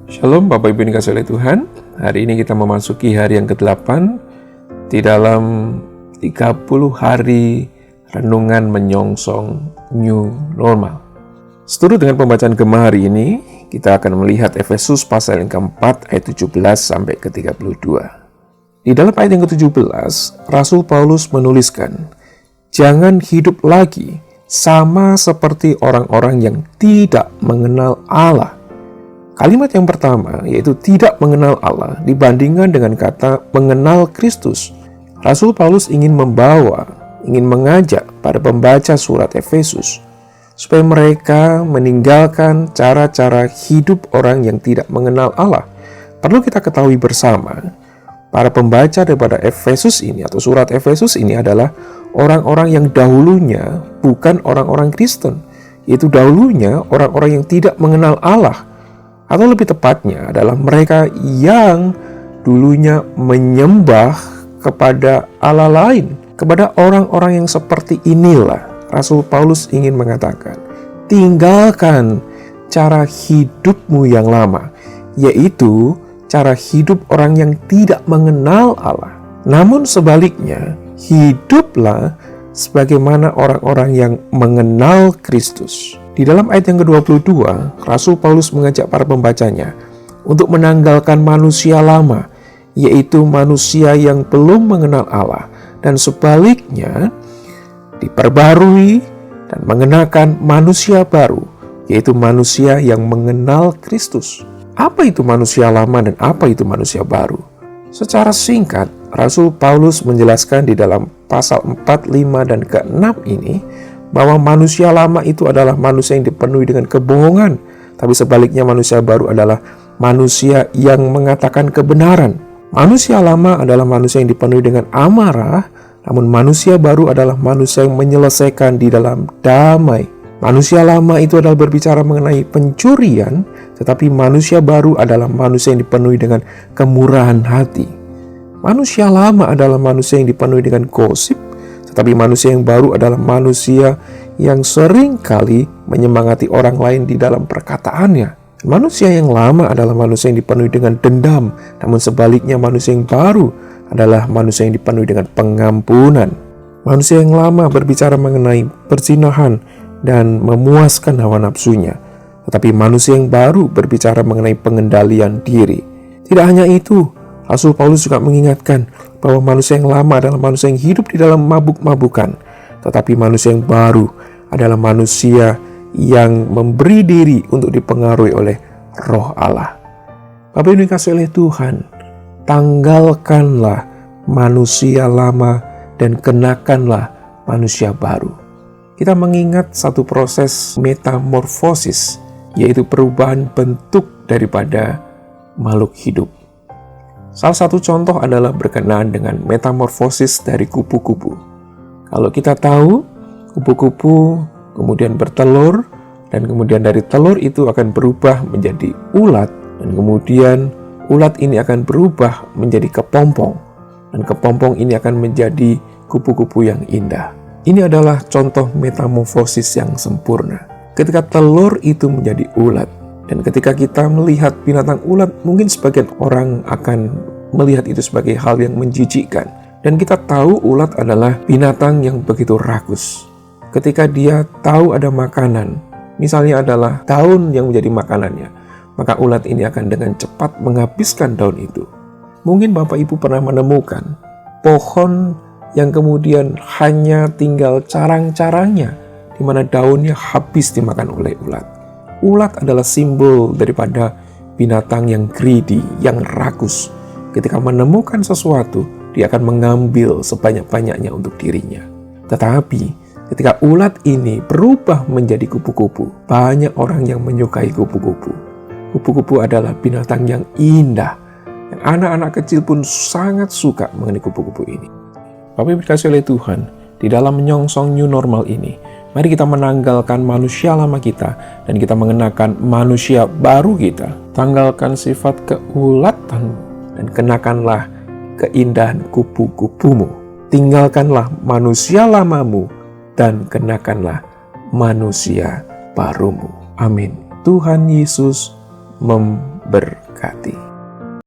Shalom Bapak Ibu yang dikasihi oleh Tuhan. Hari ini kita memasuki hari yang ke-8 di dalam 30 hari renungan menyongsong New Normal. Seturut dengan pembacaan Gema hari ini, kita akan melihat Efesus pasal yang keempat ayat 17 sampai ke 32. Di dalam ayat yang ke-17, Rasul Paulus menuliskan, "Jangan hidup lagi sama seperti orang-orang yang tidak mengenal Allah." Kalimat yang pertama, yaitu tidak mengenal Allah, dibandingkan dengan kata mengenal Kristus. Rasul Paulus ingin mengajak para pembaca surat Efesus, supaya mereka meninggalkan cara-cara hidup orang yang tidak mengenal Allah. Perlu kita ketahui bersama, para pembaca daripada Efesus ini atau surat Efesus ini adalah orang-orang yang dahulunya bukan orang-orang Kristen, yaitu dahulunya orang-orang yang tidak mengenal Allah. Atau lebih tepatnya adalah mereka yang dulunya menyembah kepada Allah lain. Kepada orang-orang yang seperti inilah Rasul Paulus ingin mengatakan, tinggalkan cara hidupmu yang lama, yaitu cara hidup orang yang tidak mengenal Allah. Namun sebaliknya, hiduplah sebagaimana orang-orang yang mengenal Kristus. Di dalam ayat yang ke-22, Rasul Paulus mengajak para pembacanya untuk menanggalkan manusia lama, yaitu manusia yang belum mengenal Allah, dan sebaliknya diperbarui dan mengenakan manusia baru, yaitu manusia yang mengenal Kristus. Apa itu manusia lama dan apa itu manusia baru? Secara singkat, Rasul Paulus menjelaskan di dalam pasal 4, 5, dan ke-6 ini, bahwa manusia lama itu adalah manusia yang dipenuhi dengan kebohongan, tapi sebaliknya manusia baru adalah manusia yang mengatakan kebenaran. Manusia lama adalah manusia yang dipenuhi dengan amarah, namun manusia baru adalah manusia yang menyelesaikan di dalam damai. Manusia lama itu adalah berbicara mengenai pencurian, tetapi manusia baru adalah manusia yang dipenuhi dengan kemurahan hati. Manusia lama adalah manusia yang dipenuhi dengan gosip, tetapi manusia yang baru adalah manusia yang sering kali menyemangati orang lain di dalam perkataannya. Manusia yang lama adalah manusia yang dipenuhi dengan dendam, namun sebaliknya manusia yang baru adalah manusia yang dipenuhi dengan pengampunan. Manusia yang lama berbicara mengenai perzinahan dan memuaskan hawa nafsunya, tetapi manusia yang baru berbicara mengenai pengendalian diri. Tidak hanya itu, Rasul Paulus juga mengingatkan bahwa manusia yang lama adalah manusia yang hidup di dalam mabuk-mabukan, tetapi manusia yang baru adalah manusia yang memberi diri untuk dipengaruhi oleh Roh Allah. Bapak Ibu dikasihi oleh Tuhan, tanggalkanlah manusia lama dan kenakanlah manusia baru. Kita mengingat satu proses metamorfosis, yaitu perubahan bentuk daripada makhluk hidup. Salah satu contoh adalah berkenaan dengan metamorfosis dari kupu-kupu. Kalau kita tahu, kupu-kupu kemudian bertelur, dan kemudian dari telur itu akan berubah menjadi ulat, dan kemudian ulat ini akan berubah menjadi kepompong, dan kepompong ini akan menjadi kupu-kupu yang indah. Ini adalah contoh metamorfosis yang sempurna. Ketika telur itu menjadi ulat, dan ketika kita melihat binatang ulat, mungkin sebagian orang akan melihat itu sebagai hal yang menjijikkan. Dan kita tahu ulat adalah binatang yang begitu rakus. Ketika dia tahu ada makanan, misalnya adalah daun yang menjadi makanannya, maka ulat ini akan dengan cepat menghabiskan daun itu. Mungkin Bapak Ibu pernah menemukan pohon yang kemudian hanya tinggal carang-carangnya, di mana daunnya habis dimakan oleh ulat. Ulat adalah simbol daripada binatang yang greedy, yang rakus. Ketika menemukan sesuatu, dia akan mengambil sebanyak-banyaknya untuk dirinya. Tetapi ketika ulat ini berubah menjadi kupu-kupu, banyak orang yang menyukai kupu-kupu. Kupu-kupu adalah binatang yang indah, yang anak-anak kecil pun sangat suka mengenai kupu-kupu ini. Bapak Ibu dikasihi oleh Tuhan, di dalam menyongsong new normal ini, mari kita menanggalkan manusia lama kita dan kita mengenakan manusia baru kita. Tanggalkan sifat keulatan dan kenakanlah keindahan kupu-kupumu. Tinggalkanlah manusia lamamu dan kenakanlah manusia barumu. Amin. Tuhan Yesus memberkati.